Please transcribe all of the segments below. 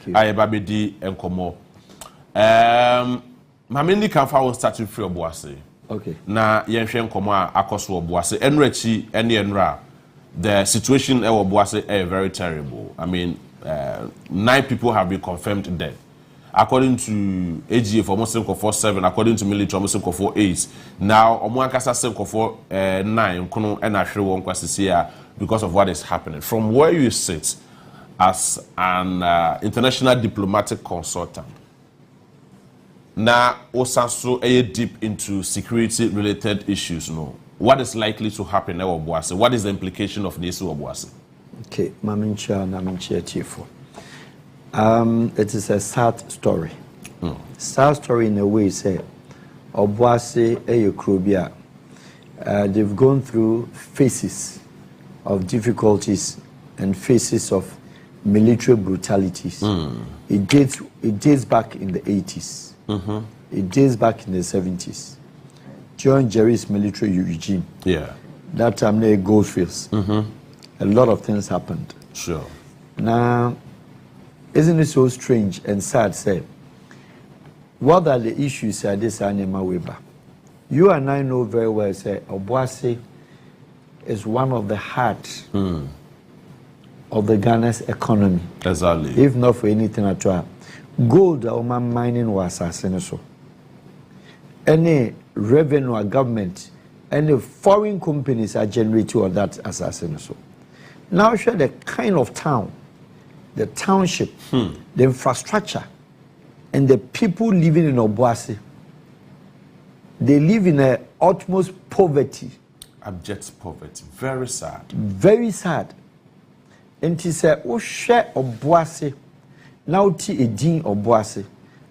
I babidi enkomo. Mamindi can follow starting free Obuasi. Okay. Na yenhwe enkomo akoso Obuasi. Enrechi ene enra. The situation in Obuasi is very terrible. I mean, 9 people have been confirmed dead. According to AGA for Muslim for 7, according to military Muslim for 8. Now, Omuankasa Senko for 9, Kono and Ashri won because of what is happening. From where you sit as an international diplomatic consultant, now also deep into security-related issues. No, what is likely to happen in Obuasi? What is the implication of this Obuasi? Okay, Mamincha Chifo. It is a sad story. Sad story in a way, say, Obuasi Eyokrobia. They've gone through phases of difficulties and phases of military brutalities. It dates back in the 80s. It dates back in the 70s. During Jerry's military regime. Yeah. That time they Goldfields. A lot of things happened. Sure. Now, isn't it so strange and sad, say, what are the issues at this animal Weber? You and I know very well, say, Obuasi is one of the hearts of the Ghana's economy. Exactly. If not for anything at all. Gold, mining was assassination. Any revenue government, any foreign companies are generating on that assassination. Now, show the kind of town, the township, the infrastructure, and the people living in Obuasi. They live in a utmost poverty. Abject poverty. Very sad. Very sad. And he said, "Oh, share Obuasi. Now, ti edin Obuasi.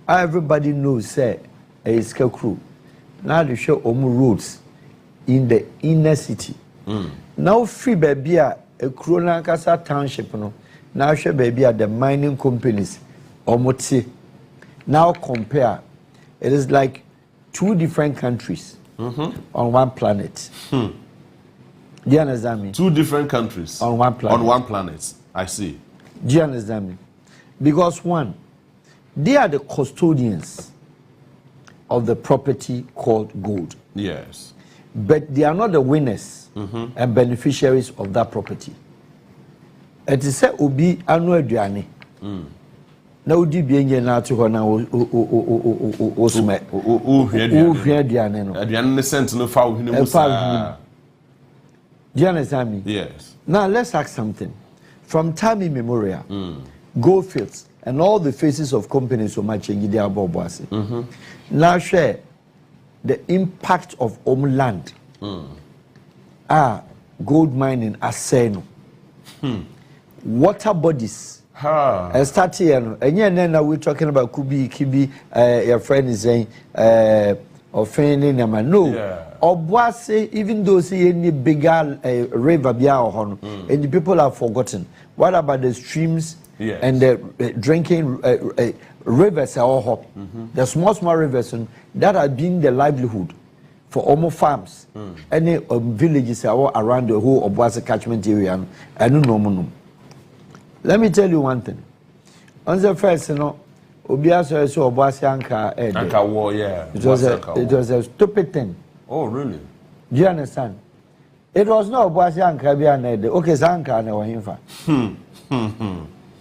Everybody knows, say, a scarecrow. Now they show roads in the inner city. Now, free baby a Kronankasa township, no. Now, show baby at the mining companies, Omoti. Now compare. It is like 2 different countries on one planet. Do you understand me? 2 different countries on one planet. On one planet. I see. Do you understand me? Because one, they are the custodians of the property called gold. Yes. But they are not the winners and beneficiaries of that property. It is said Obi Anu Aduane. Na odi bienye na ati ho na o sme o hwe aduane no. Aduane ne sent no fa ohine mu sa. Do you understand me? Yes. Now let's ask something. From time immemorial, Goldfields and all the faces of companies so much in their Obuasi. Now share the impact of land. Gold mining aseno. Water bodies. And start here, and now we're talking about Kibi, your friend is saying, offending them. No, Obuasi, even though see any bigger river, and the people have forgotten. What about the streams and the drinking rivers? The small rivers that have been the livelihood for almost farms, any villages around the whole Obuasi catchment area, and no. Let me tell you one thing. On the first, Obiasa so Obuasi Anka war, yeah. It was a stupid thing. Oh, really? Do you understand? It was not Obuasi Anka Bianede. Okay, Zanka na Wahimfa.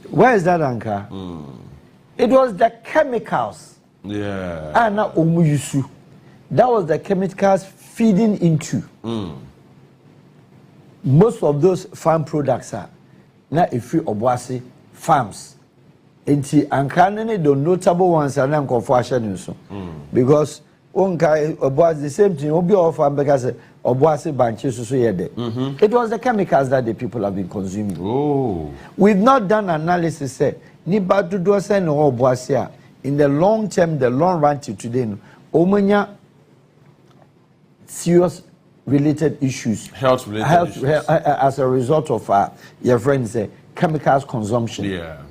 Where is that Anka? It was the chemicals. Yeah. Ana Omuyusu. That was the chemicals feeding into. Most of those farm products are. Na ifi Obuasi farms. Enti ankane the notable ones are now confusion so. Because onka Obuasi the same thing obi of farm because Obuasi branches so yede. It was the chemicals that the people have been consuming. Oh. We've not done analysis say ni ba dodo say no Obuasi in the long term, the long run to today no omanya serious related issues, health related issues. As a result of your friends say chemicals consumption. Yeah.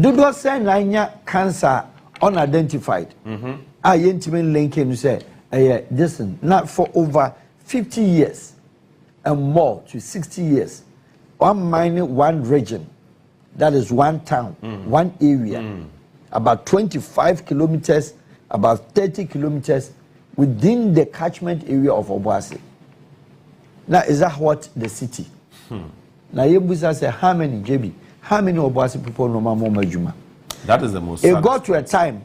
Do those say nanya cancer unidentified? I intimate linking say listen, not for over 50 years and more to 60 years, one mining one region that is one town, one area, about 25 kilometers, about 30 kilometers within the catchment area of Obuasi. Now, is that what the city? Now, Yebusa said, how many, JB? How many Obuasi people know Mama Juma? That is the most. It got to a time,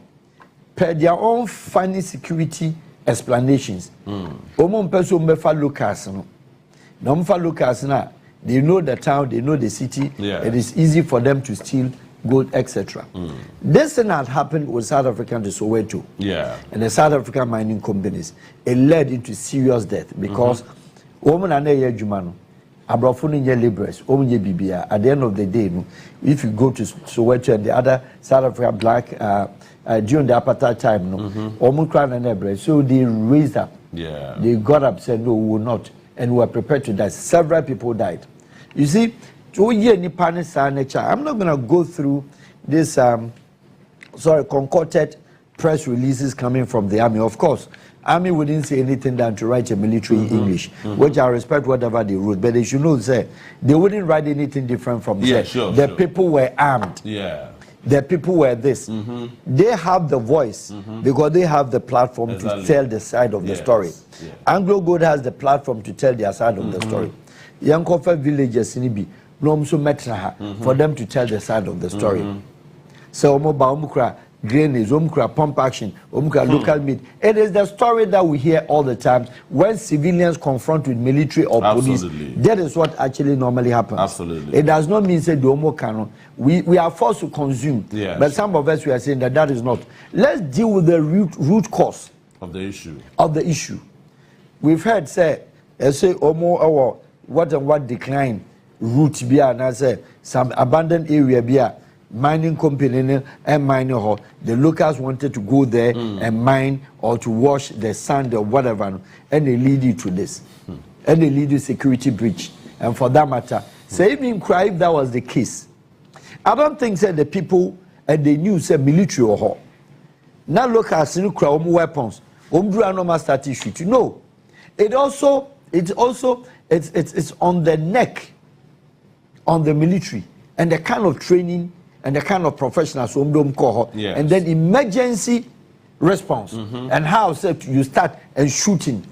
per their own funny security explanations. Omo person befa locals no. Na umfa locals na, they know the town, they know the city. Yeah. It is easy for them to steal gold, etc. This thing had happened with South African to Soweto. Yeah. And the South African mining companies. It led into serious death because woman and a jumano. Abrafuni nye laborers, omunye bibia. At the end of the day, no, if you go to Soweto and the other South African black during the apartheid time, no, Omukran and Ebre, so they raised up. Yeah. They got up, said no, we will not, and were prepared to die. Several people died. You see, I'm not gonna go through this concocted press releases coming from the army. Of course, army wouldn't say anything than to write a military English, which I respect whatever they wrote, but they should know say they wouldn't write anything different from the people were armed. Yeah. The people were this. They have the voice because they have the platform to tell the side of the story. Yeah. Anglo Gold has the platform to tell their side of the story. Yankofa villages in for them to tell the side of the story. So Omukra grainage, Omukra pump action, Omukra local meat. It is the story that we hear all the time when civilians confront with military or police. That is what actually normally happens. Absolutely. It does not mean say the Omo canon. We are forced to consume. Yes. But some of us we are saying that is not. Let's deal with the root cause of the issue. We've heard say Omo or what and what decline route bia na say some abandoned area bia mining company and mining hall. The locals wanted to go there and mine or to wash the sand or whatever, and they lead you to this, and they lead you security breach. And for that matter, say even cry if that was the case. I don't think that the people and they knew say military or hall. Now look at nuclear weapons. Start issue. No, it's on the neck, on the military and the kind of training and the kind of professionals and then emergency response and how you start and shooting.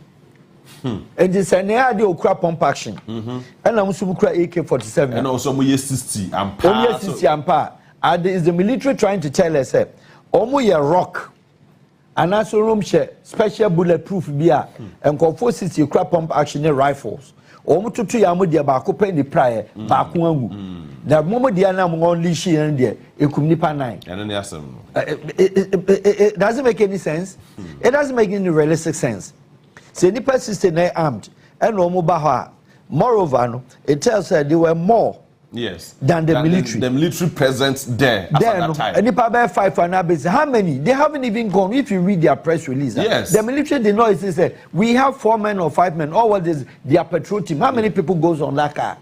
And it's an idea of pump action. And I'm also AK-47. And also 60 ampere. Is the military trying to tell us omo rock and also room special bulletproof beer and for 60 pump action rifles. Omo tutu ya mo dia ba ko pe ni prayer ba ko angu na momo dia na mo unleash yan dia ekum nipa 9 and then asem it doesn't make any sense. It doesn't make any realistic sense. Say nipa system na armed and omo ba ha. Moreover no, it tells her they were more than the military. The military presence there at that time. And nipa by 5 and how many? They haven't even gone. If you read their press release, the military did not say we have 4 men or 5 men. All what is their patrol team? How many people goes on that car?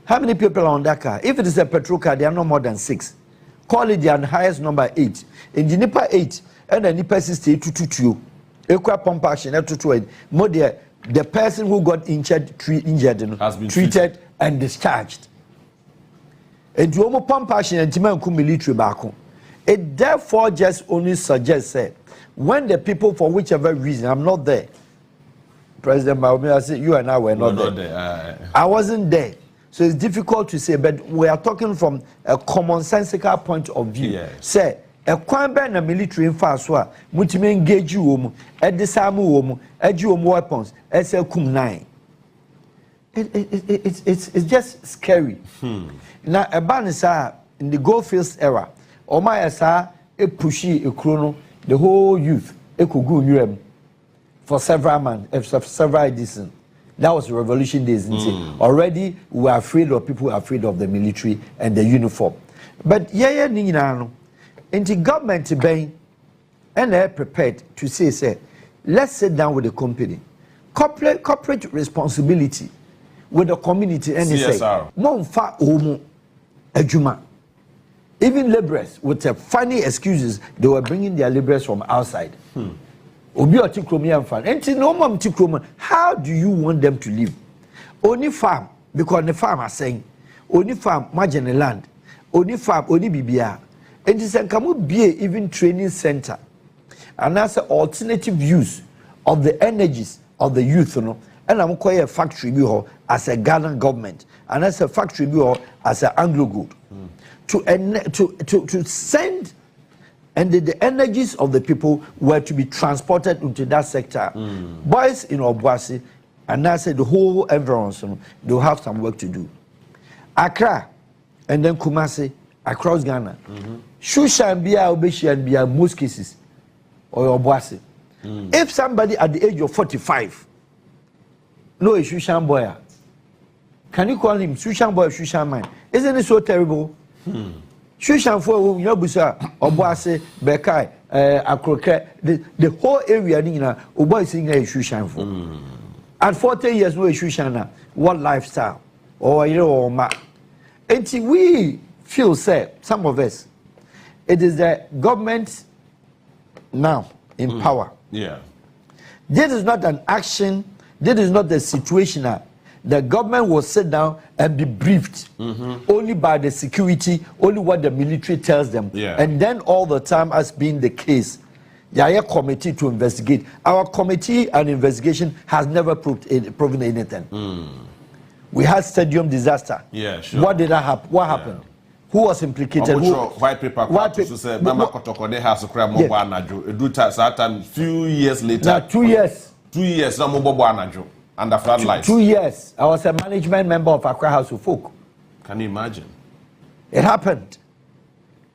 How many people are on that car? If it is a patrol car, they are no more than 6. Call it the highest number 8. In the nipa 8 and the nipa 60 to equal pump action more the person who got injured has been treated and discharged. And to almost pump action and military back. It therefore just only suggests that when the people, for whichever reason, I'm not there. President Mahmoud, I said you and I were not there. I wasn't there. So it's difficult to say, but we are talking from a commonsensical point of view. Say, a kwamba na military infaswa, mutime engage you, edisamu, weapons, kum 9. It's just scary. Now, a banisa in the Goldfields era, Omaya sa a pushy a chrono, the whole youth, a kugu for several months, several editions. That was revolution days. Already, we were afraid of people afraid of the military and the uniform. But in the government being and they're prepared to say, let's sit down with the company, corporate responsibility with the community and say, Monfa Omo Ejuma. Even laborers with funny excuses, they were bringing their laborers from outside. How do you want them to live? Only farm, because the farm are saying, only farm, margin land. oni farm, oni bibia. And this can be even training center. And that's an alternative use of the energies of the youth, you know. And I'm quite a factory bureau as a Ghana government, and that's a factory bureau as an Anglo good to send, and the energies of the people were to be transported into that sector. Boys in Obuasi, and I said the whole environs, you know, they'll have some work to do. Accra, and then Kumasi across Ghana. Shusha and Bia, Obuasi and Bia, most cases, or Obuasi. If somebody at the age of 45, no, a Shushan boy, can you call him Shushan boy or Shushan man? Isn't it so terrible? Shushan for Yobusa, Obuasi, Bekai, Akroke, the whole area, Obuasi singing a Shushan for. At 40 years, no Shushana, what lifestyle? Or you know, ma. Until we feel say, some of us, it is the government now in power. Yeah. This is not an action, this is not the situation. The government will sit down and be briefed only by the security, only what the military tells them. Yeah. And then all the time, as being the case, there are a committee to investigate. Our committee and investigation has never proven anything. We had stadium disaster. Yeah, sure. What did that happen? What happened? Who was implicated? White paper. So say, Mama Kotoko has to cry more anajo. Do certain few years later. Now 2 years. 2 years. No more anajo. Under floodlights. 2 years. I was a management member of Accra House of Folk. Can you imagine? It happened.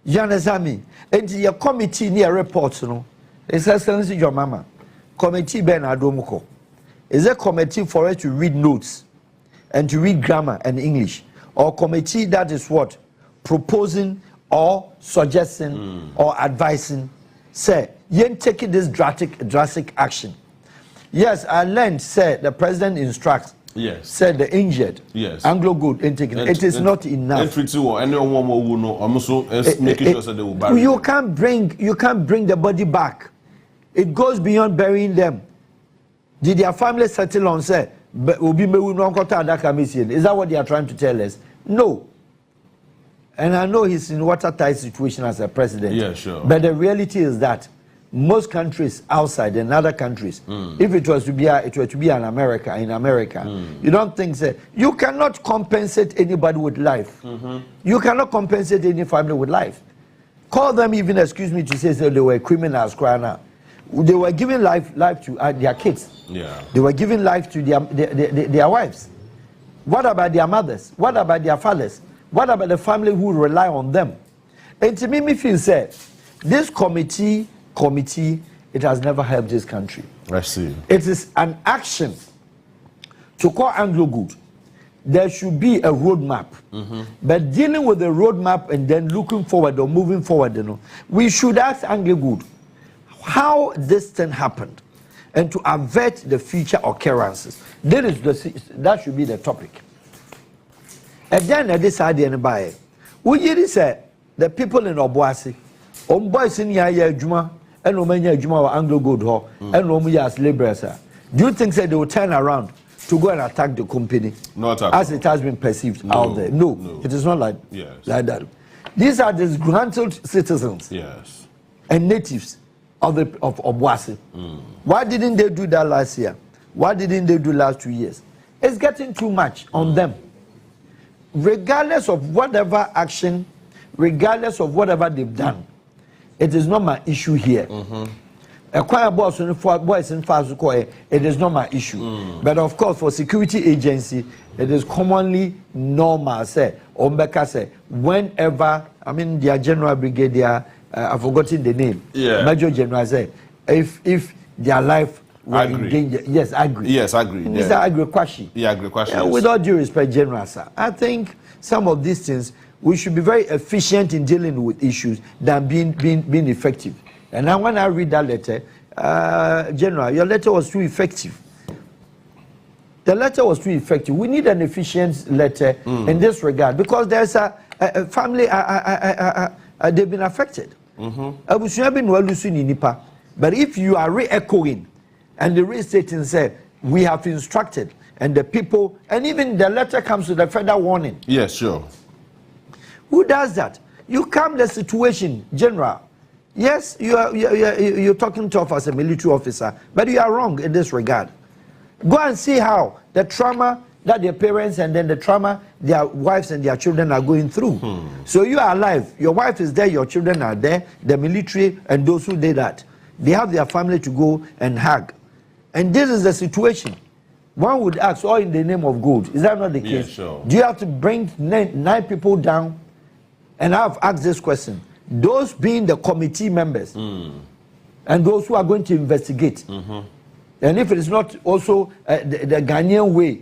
You understand me? And your committee near reports, you know. It's Excellency your mama. Committee Ben Adomoko. Is a committee for us to read notes and to read grammar and English, or committee that is what? Proposing or suggesting or advising, say, you're taking this drastic action. Yes, I learned, say, the president instructs, said the injured, Anglo good, it is not enough. You can't bring the body back. It goes beyond burying them. Did their family settle on, say, is that what they are trying to tell us? No. And I know he's in a watertight situation as a president. Yeah, sure. But the reality is that most countries outside and other countries, if it was to be in America, you don't think that you cannot compensate anybody with life. You cannot compensate any family with life. Call them even, excuse me, to say that they were criminals crying out. They were giving life to their kids. Yeah. They were giving life to their wives. What about their mothers? What about their fathers? What about the family who rely on them? And to me feel said, this committee, it has never helped this country. I see. It is an action to call Anglo good. There should be a roadmap. But dealing with the roadmap and then looking forward or moving forward, you know, we should ask Anglo good how this thing happened and to avert the future occurrences. That should be the topic. And then at this idea by we say the people in Obuasi, boys in Yaya Juma, and Omania Juma or Anglo good ho, and Omia as laborers. Do you think that they will turn around to go and attack the company? Not as it has been perceived out there. No, it is not like that. These are disgruntled citizens and natives of Obuasi. Why didn't they do that last year? Why didn't they do last 2 years? It's getting too much on them. Regardless of whatever action, regardless of whatever they've done, it is not my issue here. A choir boss and boys in Farouk, it is not my issue. But of course, for security agency, it is commonly normal. Say, Ombeka say, whenever their general brigadier, I've forgotten the name. Major General say, if their life were in danger. Yes, I agree. Yes, I agree. Mr. Agri-Kwashi. Yeah, Agri-Kwashi. With all due respect, General, sir, I think some of these things, we should be very efficient in dealing with issues than being effective. And now when I read that letter, General, your letter was too effective. The letter was too effective. We need an efficient letter in this regard because there's a family, they've been affected. But if you are re-echoing and the restating said, we have instructed, and the people, and even the letter comes with a further warning. Yes, sure. Who does that? You calm the situation, General. Yes, you're talking tough as a military officer, but you are wrong in this regard. Go and see how the trauma that their parents and then the trauma their wives and their children are going through. So you are alive. Your wife is there, your children are there, the military and those who did that. They have their family to go and hug. And this is the situation. One would ask, all in the name of gold. Is that not the case? Yeah, sure. Do you have to bring nine people down? And I've asked this question. Those being the committee members and those who are going to investigate. And if it is not also the Ghanaian way,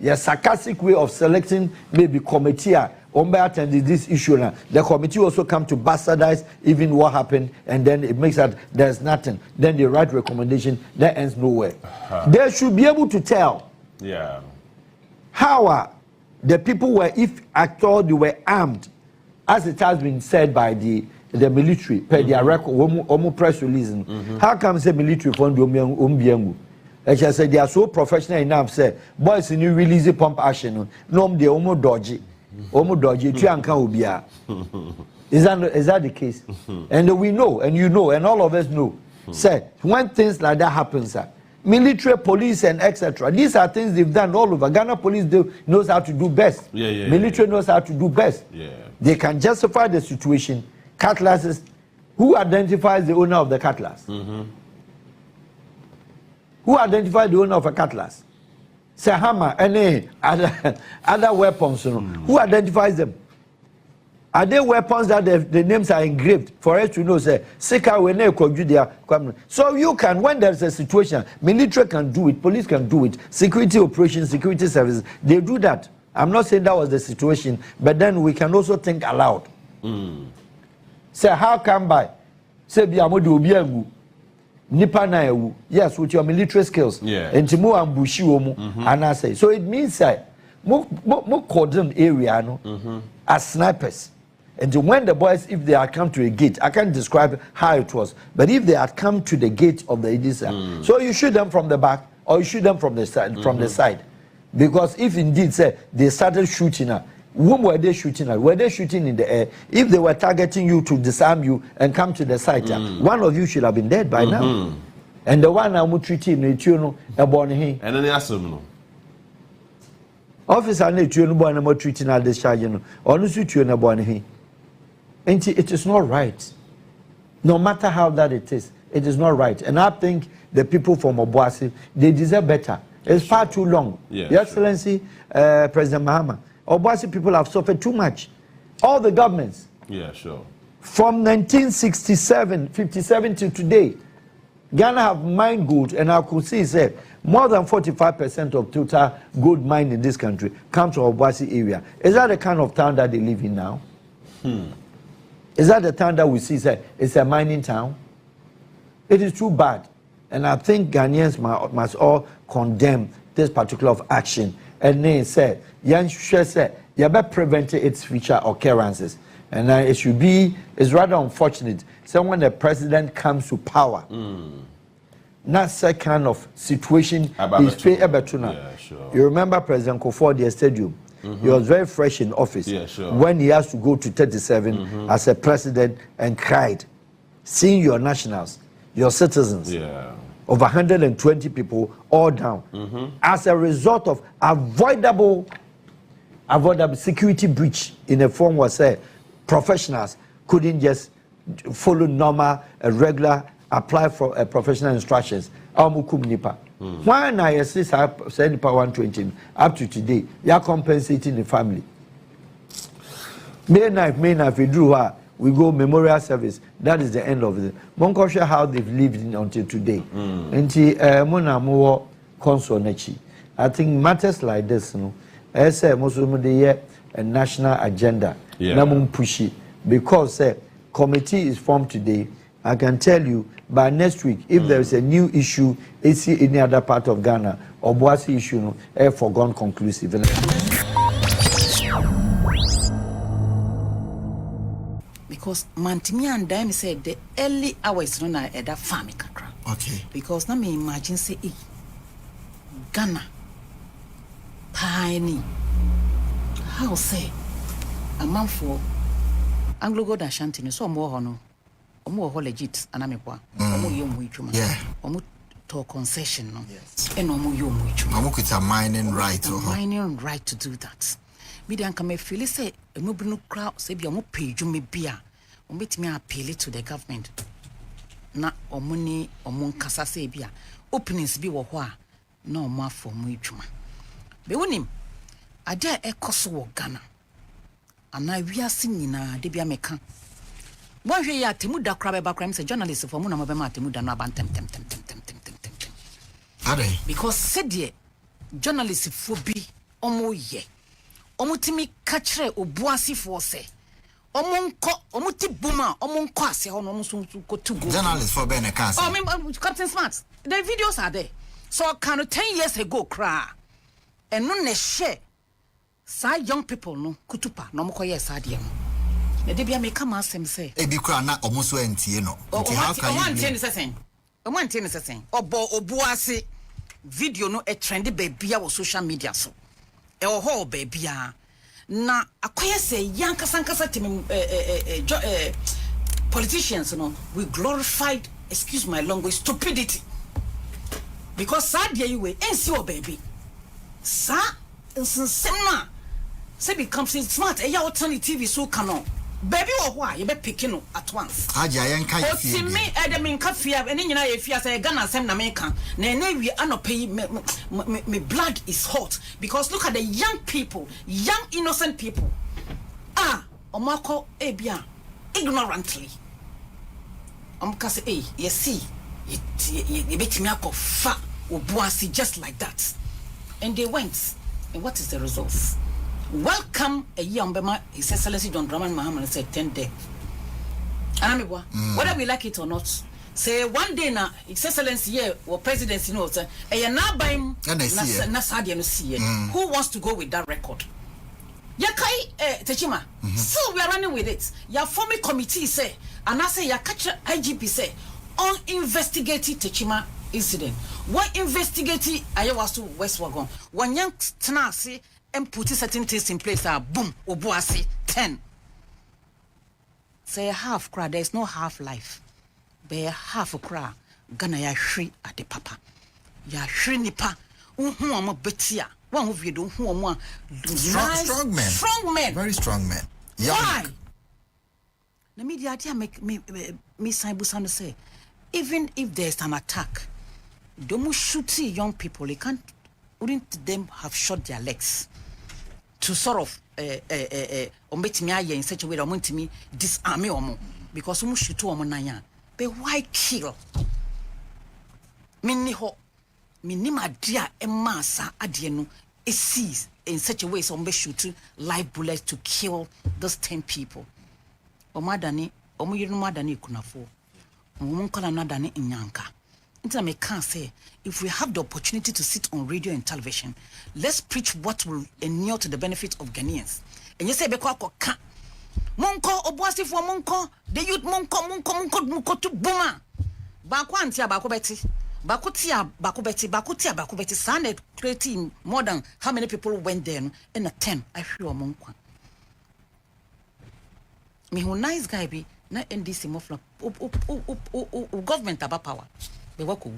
your sarcastic way of selecting maybe committee attend this issue now, the committee also come to bastardize even what happened, and then it makes that there's nothing. Then they write recommendation that ends nowhere. They should be able to tell how the people were, if at all they were armed, as it has been said by the military per their record, press release. How come the military fund umbiangu? Like I said, they are so professional enough. Say, boys, in you release the pump action. No, they almost dodgy. Is that the case? And we know, and you know, and all of us know. Say, when things like that happen, sir, military, police, and etc. These are things they've done all over. Ghana police knows how to do best. Military knows how to do best. They can justify the situation. Cutlasses. Who identifies the owner of the cutlass? Who identifies the owner of a cutlass? Say hammer, any other weapons. Who identifies them? Are they weapons that the names are engraved for us to know? Say, so you can, when there's a situation, military can do it, police can do it, security operations, security services, they do that. I'm not saying that was the situation, but then we can also think aloud. Say, how come by? Say, yes, with your military skills. And Timu and Bushi and I say. So it means that more cordon area as snipers. And when the boys, if they had come to a gate, I can't describe how it was, but if they had come to the gate of the Idisa, so you shoot them from the back or you shoot them from the side. Because if indeed say they started shooting at, whom were they shooting at? Were they shooting in the air? If they were targeting you to disarm you and come to the site, one of you should have been dead by now. And the one I'm treating, and then they ask them, officer, I'm treating at this charge, or no suit you in a bonny. And it is not right. No matter how that it is not right. And I think the people from Obuasi, they deserve better. It's far too long. Your Excellency, President Mahama, Obuasi people have suffered too much. All the governments. From 1967, 57 to today, Ghana have mined gold, and I could see say more than 45% of total gold mined in this country comes from Obuasi area. Is that the kind of town that they live in now? Is that the town that we see say it's a mining town? It is too bad. And I think Ghanaians must all condemn this particular action. And they said, you better prevent its future occurrences. And it should be, it's rather unfortunate. So when the president comes to power, that's that kind of situation is pay You remember President Kofor Stadium? He was very fresh in office when he has to go to 37 as a president and cried, seeing your nationals, your citizens, of 120 people all down as a result of avoidable security breach in a form where say professionals couldn't just follow normal, regular, apply for professional instructions. Why now you say nipa 120 up to today? You are compensating the family. May night, we drew her. We go memorial service. That is the end of it. Monkosha how they've lived until today. Mona more console nechi. I think matters like this, as a Muslim a national agenda. Namun pushy because committee is formed today. I can tell you by next week, if there is a new issue, it's any other part of Ghana, Obuasi issue, forgone conclusive. Because Mantimi and Dime said the early hours no na at that farming kakra. Okay. Because now me imagine say Ghana, tiny, how say a man for Anglo God Ashanti no so more hono omo ho legit anamekwa omo yom itwuma omo to concession no and omo yom itwuma omo kuta mining right to do that me dey anka me feel say emo bi no kra say bia omo pay dwuma bia omo betimi appeal to the government na omo ni omo nkasa say bia openings bi wo ho a na omo afọ omo itwuma be wonim ade ekoso wo Ghana ana wiase nyina de bia meka wahwe ya temu da kra be ba kra say journalist for mu na be ma temu da no abantem tem ade because said ye journalist for bi omo ye omo timi ka kire Obuasi for say omo nko omo ti buma omo nko ase ho no omo so ko to go journalist for be na ka say Captain Smart the videos are there so can 10 years ago cry and no ne share sa young people no kutupa no mo koye sa de no e de bia me kama asem say e bi kura na omo so antie no nti how can you antie ne sesen Obuasi video no e trend bebia wo social media so e ho bebia na akoye say yanka sankasa timi politicians no we glorified, excuse my language, stupidity because sad ye we ensi o baby sa nsensema say become smart e ya alternate TV so canon baby wo ho a ye be pick no at once Hajia yanka ye fie me e de me nka fia ene nyina ye fia say Ghana asem na me kan na ene wi anope me blood is hot because look at the young people, young innocent people omako e bia ignorantly ka say you see ye betimi akofa Obuasi just like that and they went and what is the result? Welcome a young Bema, His Excellency John Dramani Mahama said 10 days. Whether we like it or not, say one day now, His Excellency here or presidency knows, who wants to go with that record? Yakai Techima, so we are running with it. Your forming committee say, and I say your catch IGP say, on investigating Techima incident. What investigating Ayawasu West Wagon? One young Tanasi and put certain things in place boom, Obuasi 10. Say half cry, there is no half life. Be half a cry, Gana ya shri at the papa. Ya shri nipa, mo betia. One of you don't strong men. Strong men. Very strong men. Why? The media make me Busano say, even if there's an attack, don't shoot young people, wouldn't them have shot their legs to sort of in such a way that want me disarm me because we shoot to but why kill? Minima dear emasa adienu sees in such a way some be shoot live bullets to kill those 10 people. Omadani omuyirumadani kunafo. Omunkola nadani inyanka. I can't say if we have the opportunity to sit on radio and television, let's preach what will inure to the benefit of Ghanaians. And you say Monko Obuasi for Monko, the youth Monko to Buma. Bakwantia Bakobeti, Bakutia, sounded creating more than how many people went there in a 10. I feel Monko. Me who nice guy be na NDC mofla government about power. Be wako.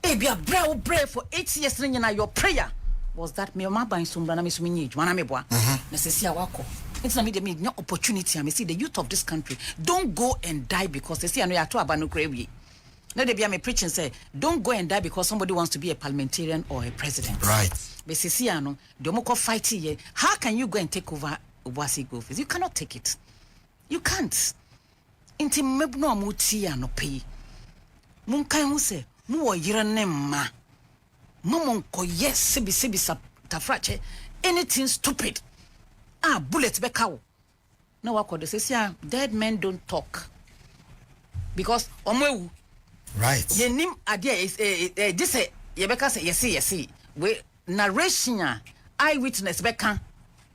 Be a brave for 8 years na your prayer was that me ma ban sumbra na me sumi nyej mana me boa. Na sesi awako. It's na me no opportunity I see the youth of this country don't go and die because they see I know ya to abanu krewi. No they be me preaching say don't go and die because somebody wants to be a parliamentarian or a president. Right. But sesi ano de mo ko fight here. How can you go and take over Obuasi office? You cannot take it. You can't. Inti mebno amuti ya no pay. Munkai hu se mu wo yire ne ma. Momon ko yes sebi tafrache anything stupid. Bullet bekawo. Na wako de say dead men don't talk. Because omwewu. Right. Ye nim idea is this ye beka say yes. We narration eyewitness beka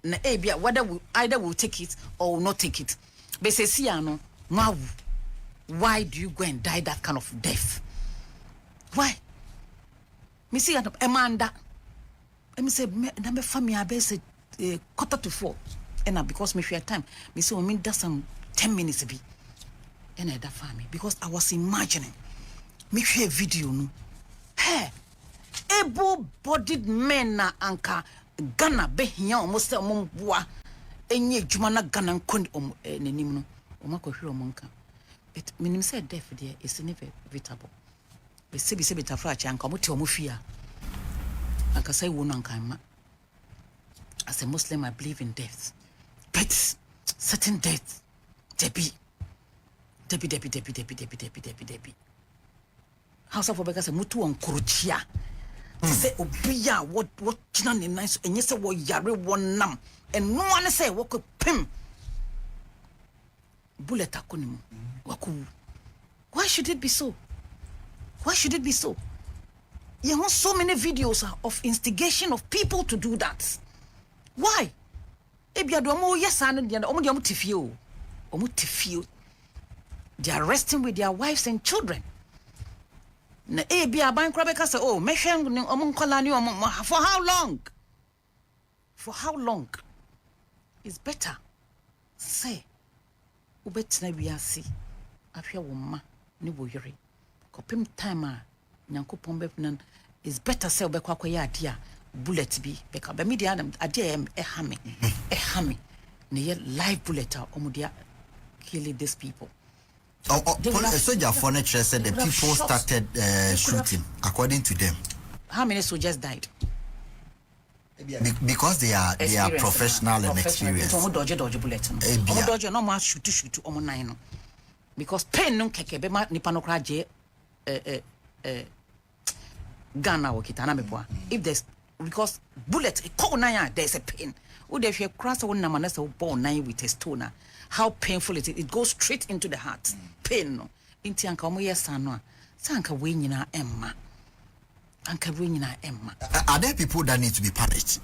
na ebia whether we either will take it or will not take it. But say no why do you go and die that kind of death? Why? Me see Amanda. Me say na me family abe say 3:45. and because me share time me say me that some 10 minutes be and I that family because I was imagining me share video no hey able-bodied men na anka Ghana be here almost a boa enye djuma na Ghana nkon nanim no omakɔhwere omonka but minim say death there is never evitable be se betafra cha anka mote omofia anka say wo no anka ma as a Muslim I believe in death but certain death debi house of Obeka say mutu on kuruchia say obiya what china ne nice enye say wo yare wonam and no one say wo ko pim bullet akonimu waku why should it be so you have so many videos of instigation of people to do that why ebia do mo yesa no dia omo dia mo tifio they are resting with their wives and children na ebia ban krabeka say oh mehwe omo nkola ni omo for how long it's better say ubetina wiase ahwe wo ma ni wo yere kopim time a nyankopon befinan is better say obekwa akoya ade a bullet bi beka be media ade e hame na ye live bullet a omudia killing these people. Soldier furniture said the people started shooting according to them. How many soldiers died? Because they are professional and experienced. Omo dodge bullet. Omo dodge no ma shoot omo nine no. Because pain no keke be ma nipa no kra je Ghana wakita na mepoa. If there's because bullet there's a pain. Would if you cross one namanasa born nine with a stone, how painful it is. It goes straight into the heart. Pain no. Inti anka omo yesano. Sanka wenyina emma. Are there people that need to be punished?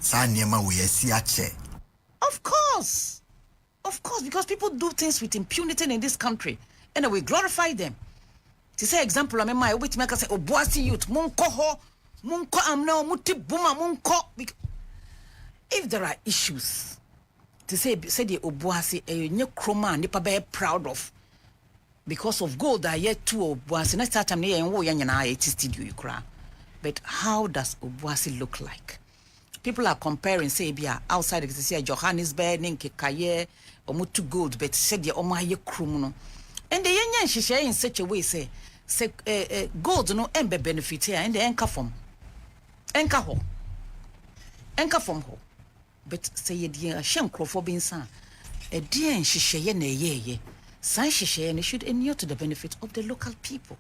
Of course, because people do things with impunity in this country, and we glorify them. To say example, I mean, my wait make say Obuasi youth, munko amna muti buma munko. If there are issues, to say the Obuasi a new chroma nipa be proud of because of gold that yet to Obuasi. Next time near and wo yanyana it studio you cry. But how does Obuasi look like? People are comparing, say, outside of Johannesburg, Ninke, or Mutu Gold, but said the Omaye Krumuno. And the Yanyan she share in such a way, say, gold no embe benefit here, and the anchor from ho. But say ye dear Shanko for being son. A dear and she share ye, San she share and should inure to the benefit of the local people.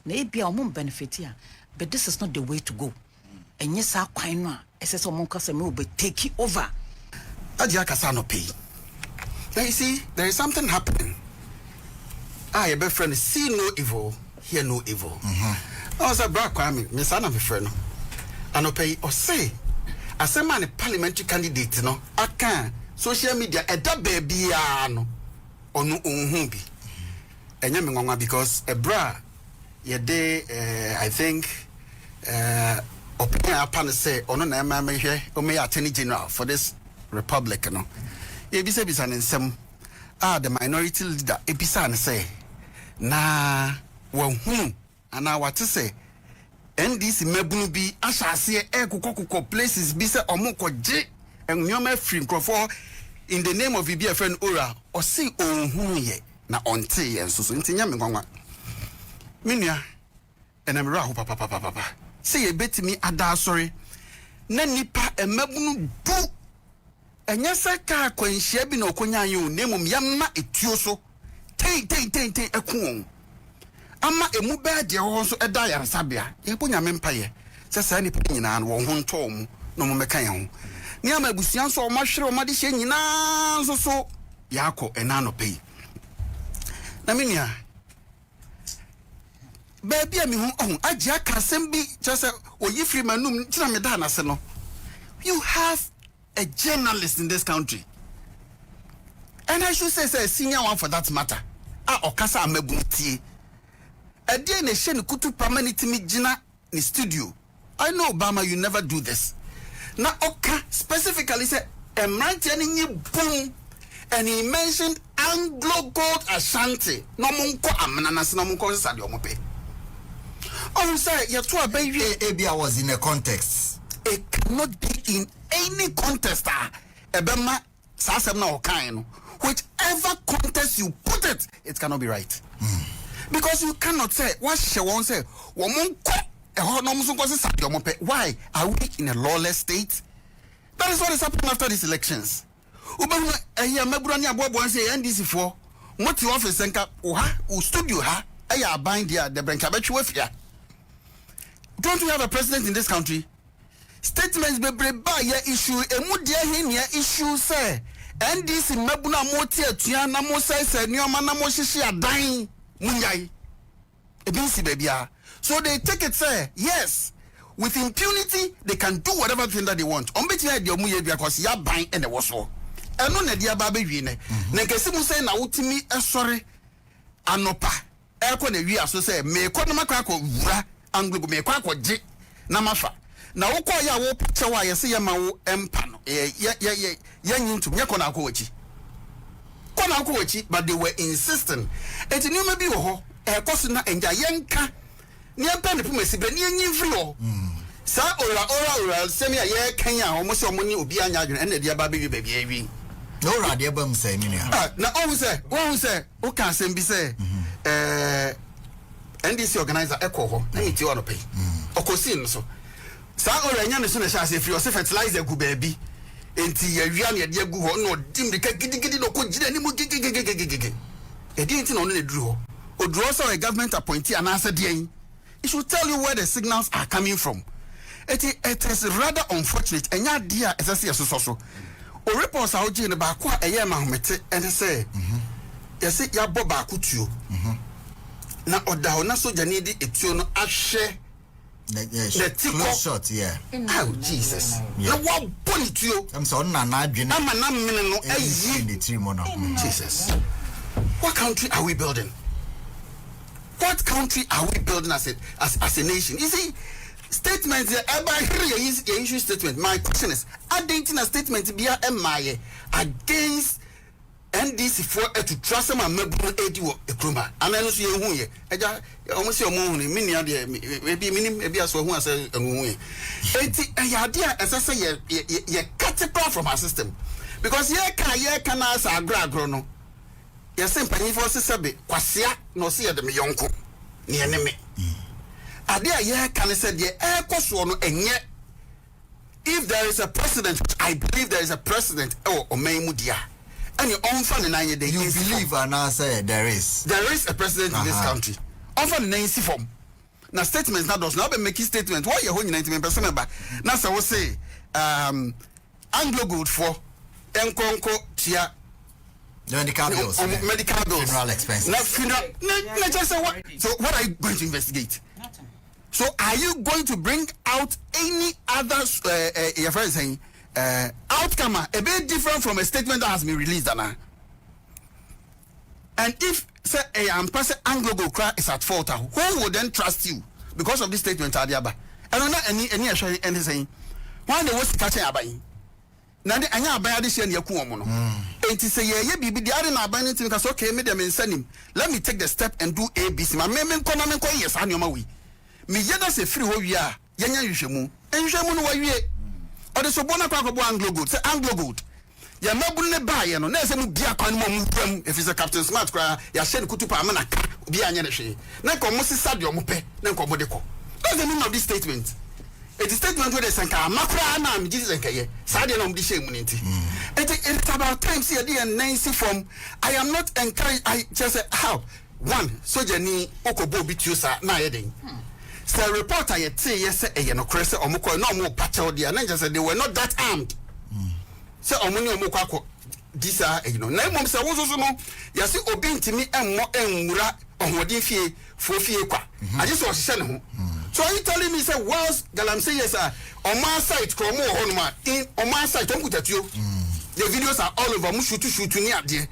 Maybe our mom benefit here. But this is not the way to go. And yes, our quinoa, SS Monka will be taking over. Hajia Kasano pay. Now you see, there is something happening. I, a best friend, see no evil, hear no evil. I was a black kwame, Miss Anna, my friend. I no pay or say, as a man, a parliamentary candidate, no, I can social media a da baby, or no umbi. And Yaminga because a bra. I think opinion upon say ono na ma mehwe o me attorney general for this republic no e bi se bisa ne nsem the minority leader e bisa ne say na wa hu ana wate say NDC mabunu bi ahase kokoko places bi se omokoje enwoma free nkrofo in the name of ibi friend ora o say ohun ye na onte ye nso ntinya me nwanwa Minya and I'm rahu papa. Say a bit me ada sorry. Nanipa a mabunu boo. And yes, I can't quench shebi no konya you name yamma etioso. Tay a coon. Ama a muba de also a dia sabia. Yapunya mempaye. Says any pin and one tom no mekayon. Near my busian so much or madishin so Yako and nano pay. Naminia. Baby, I'm home. Hajia Kasembi just free manum Tinamedana Seno. You have a journalist in this country. And I should say a senior one for that matter. Okasa Mebuti. A dear nation kutu permanent me jina in studio. I know Obama, you never do this. Now Oka specifically said boom, and he mentioned Anglo Gold Ashanti. No munko amnanas no munko sadio mope. Oh, say you to a baby. Maybe I was in a context. It cannot be in any context. Ebema sasem na okaino. Whichever context you put it, it cannot be right. Because you cannot say what she won't say. Why are we in a lawless state? That is what is happening after these elections. NDC for what you office and studio don't we have a president in this country? Statements be by issue issue say NDC mabuna moti atua na mo say nyoma na mo hihye adan munyai ebinsi babia. So they take it say yes, with impunity they can do whatever thing that they want. Ombeti na de omuye bia because ya ban and the woso eno na dia ba bewi ne na nkesi mu say na wutimi esore anopa eko na wi aso say me ko na makwa ko wura anglo me kwa ko je na mafa na wokọ ya wo chewa yesi ya ma wo empa no ya nyintum ye kọ na akọ wachi but they were insisting eti ni bi wo ho ekoso na enja yenka ni empa ne pumasi be ni nyimfiri ho sa ora semi ye kan ya omo se omo ni obi anya adwene ena dia ba be bia wi no ra dia bam say mi na o say o kan sem bi say NDC organizer ekọ ho na iti ono pay okosi nso sa ora nya ne so na sha se free o se fertilizer gu baabi enti ya wia na de gu ho no dim de ka gidigidi no ko gina ni mu gigigigigigi e di enti no no duru ho oduro so a government appointee anasa de an it should tell you where the signals are coming from. It is rather unfortunate enya de a esese so o reports a oji ne ba ko a eye mahomete and say yes ya bo ba ko tuo na oda ho na soja ne di etuo no ahwe the close shot oh Jesus na wa boni tuo am so na adwene ama na mene no ayi the trimo no Jesus. What country are we building? What country are we building as a nation? You see, statements issue statement. My question is, identifying a statement be against NDC for to trust them and maybe edu ekroma. And I know see who ye. Eja almost your moon mini maybe as who say eti idea as I say ye cut it off from our system. Because ye can as a agro. Yes, simply for Sebe, Quasia, no see the Miyonko, near me. Adia, yeah, can I say the air cosuano, and yet, if there is a precedent, I believe there is a precedent, or Maymudia, and your own fan and I, you believe, and I say there is a precedent in this country. Often, Nancy form. Now, statements now does not be making statements. Why you're holding 99% back? Now, so I will say, Anglo good for Enkonko Tia. Medical bills, funeral expenses. Just say what? So what are you going to investigate? Nothing. So are you going to bring out any other your friend saying outcome a bit different from a statement that has been released, Anna? And if say person Anglo go cry is at fault, who would then trust you because of this statement, Adiaba? I don't know any saying why they was catching Abai. Now the anya aban ade share ne yaku omo no enti say ye bibi de ade na aban ne tin ka so okay me dem nsanim let me take the step and do ABC ma me nko yes anyoma wi me yeda se free ho wi a yenya hwehwemu enhwehemu no wa wie ode so bona kwa ko Anglo Gold say Anglo Gold ya mabu ne ba ye no na se mu bia kwan mo mu pram if is a Captain Smart kwa ya share ne kutupa ama na ka obi anya ne hwe na ko mo sisa de omo pe na ko mo de ko that's the meaning of this statement. It is statement where they say, "Makra na mi Jesus enkaye." Sade na mdi shame munti. It's about time see the Nancy from. I am not encouraged. I just say how one soldier ni okobo bitusa na yedin. So reporter yet say yes say no crese omukọ no mo pacha dia na just say they were not that armed. So omuni omukọ akọ this na mom say wo so no yase obi ntimi emmo enwura ohodi fie fofie kwa. I just was say ne ho. So are you telling me say whilst Galamsey yes on my site kromo honuma in on my site on kutatio the videos are all over mu shoot ni ade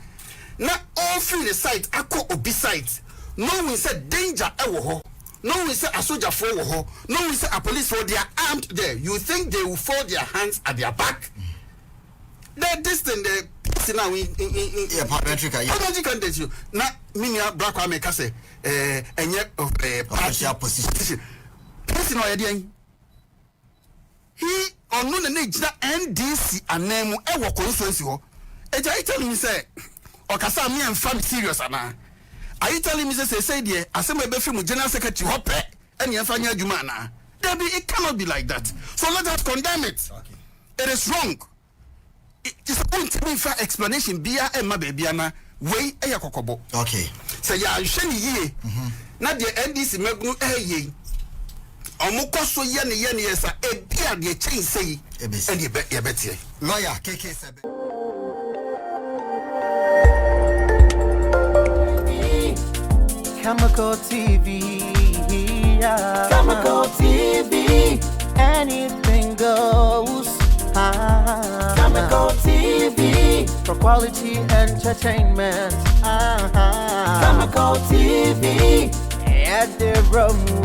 na all through the site akọ obi site no one said danger e wo ho no one say a soldier for wo ho no one say a police for they are armed there you think they will fold their hands at their back the distance the now in parametric candidate you na minia black wa make say enye partial position person o ye he onu na gina NDC anemu e wo constituency ho eja tell me say okasa me am fam serious ana are you telling me say there asem be film general secretary ho pe ene enfa nya adwuma na it cannot be like that, so let us condemn it. It is wrong. It's a point to me for explanation. Bia and my baby ana way a yakobo. Okay. So ya sheni ye. Na the NDC megnu ye. Omukọ so ye ne yesa e bia de chain say e de be betie. Lawyer KK Serber. Khemical TV. Khemical TV, anything goes. Khemical TV, for quality entertainment. Khemical TV, at the room.